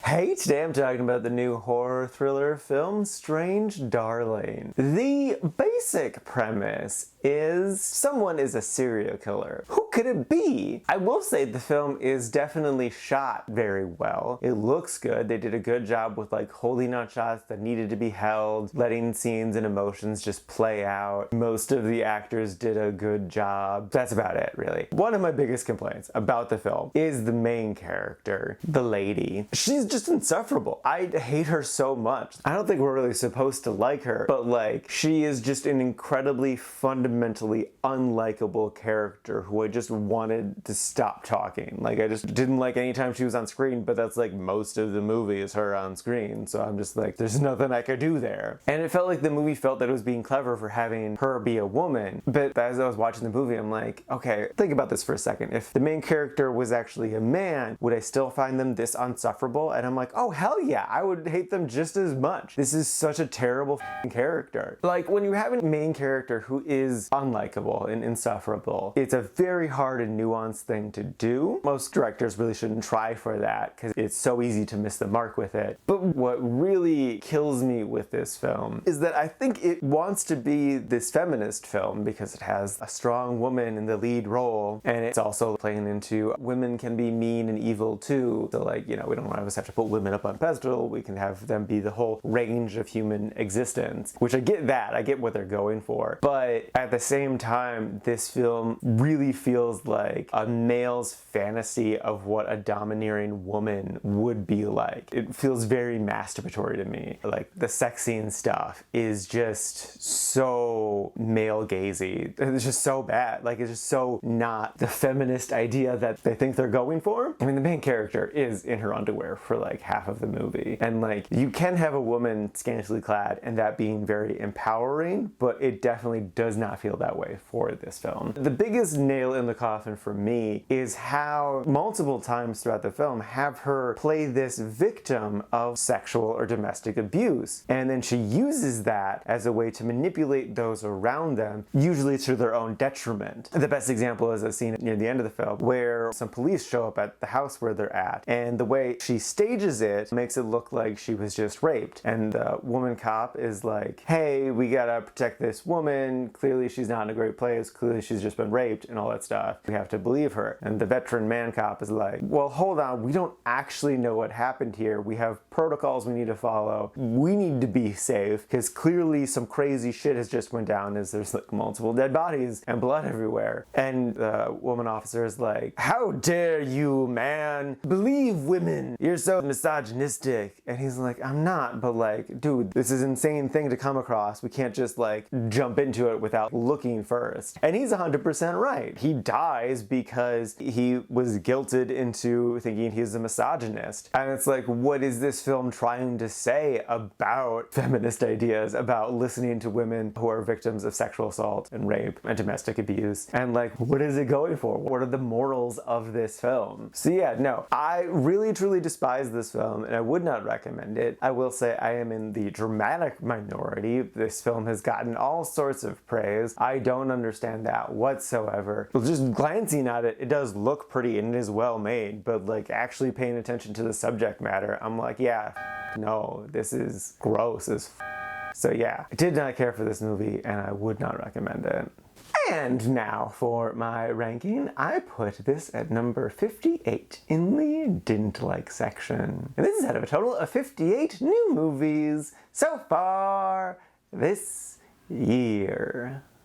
Hey, today I'm talking about the new horror thriller film Strange Darling. The basic premise is someone is a serial killer. Who could it be? I will say the film is definitely shot very well. It looks good. They did a good job with like holding on shots that needed to be held, letting scenes and emotions just play out. Most of the actors did a good job. That's about it, really. One of my biggest complaints about the film is the main character, the lady. She's just insufferable. I hate her so much. I don't think we're really supposed to like her, but like, she is just an incredibly fundamentally unlikable character who I just wanted to stop talking. Like, I just didn't like any time she was on screen, but that's like most of the movie is her on screen, so I'm just like, there's nothing I could do there. And it felt like the movie felt that it was being clever for having her be a woman, but as I was watching the movie, I'm like, okay, think about this for a second. If the main character was actually a man, would I still find them this unsufferable? And I'm like, oh hell yeah, I would hate them just as much. This is such a terrible character. Like, when you have a main character who is unlikable and insufferable, it's a very hard and nuanced thing to do. Most directors really shouldn't try for that because it's so easy to miss the mark with it. But what really kills me with this film is that I think it wants to be this feminist film because it has a strong woman in the lead role, and it's also playing into women can be mean and evil too. So like, you know, we don't always have to put women up on a pedestal. We can have them be the whole range of human existence, which I get that. I get what they're going for. But at the same time, this film really feels like a male's fantasy of what a domineering woman would be like. It feels very masturbatory to me. Like, the sex scene stuff is just so male gazy. It's just so bad. Like, it's just so not the feminist idea that they think they're going for. I mean, the main character is in her underwear for like half of the movie. And like, you can have a woman scantily clad and that being very empowering, but it definitely does not feel that way for this film. The biggest nail in the coffin for me is how multiple times throughout the film have her play this victim of sexual or domestic abuse. And then she uses that as a way to manipulate those around them, usually to their own detriment. The best example is a scene near the end of the film where some police show up at the house where they're at, and the way she stages it makes it look like she was just raped. And the woman cop is like, hey, we gotta protect this woman. Clearly she's not in a great place. Clearly she's just been raped and all that stuff. We have to believe her. And the veteran man cop is like, well, hold on. We don't actually know what happened here. We have protocols we need to follow. We need to be safe because clearly some crazy shit has just went down as there's like multiple dead bodies and blood everywhere. And the woman officer is like, how dare you, man? Believe women. You're so misogynistic. And he's like, I'm not, but like, dude, this is an insane thing to come across. We can't just like jump into it without looking first. And he's 100% right. He dies because he was guilted into thinking he's a misogynist. And it's like, what is this film trying to say about feminist ideas, about listening to women who are victims of sexual assault and rape and domestic abuse? And like, what is it going for? What are the morals of this film? So yeah, no, I really truly despise this film and I would not recommend it. I will say I am in the dramatic minority. This film has gotten all sorts of praise. I don't understand that whatsoever. But just glancing at it, it does look pretty and it is well made, but like actually paying attention to the subject matter, I'm like, yeah, no, this is gross as So yeah, I did not care for this movie and I would not recommend it. And now for my ranking, I put this at number 58 in the didn't like section. And this is out of a total of 58 new movies so far this year.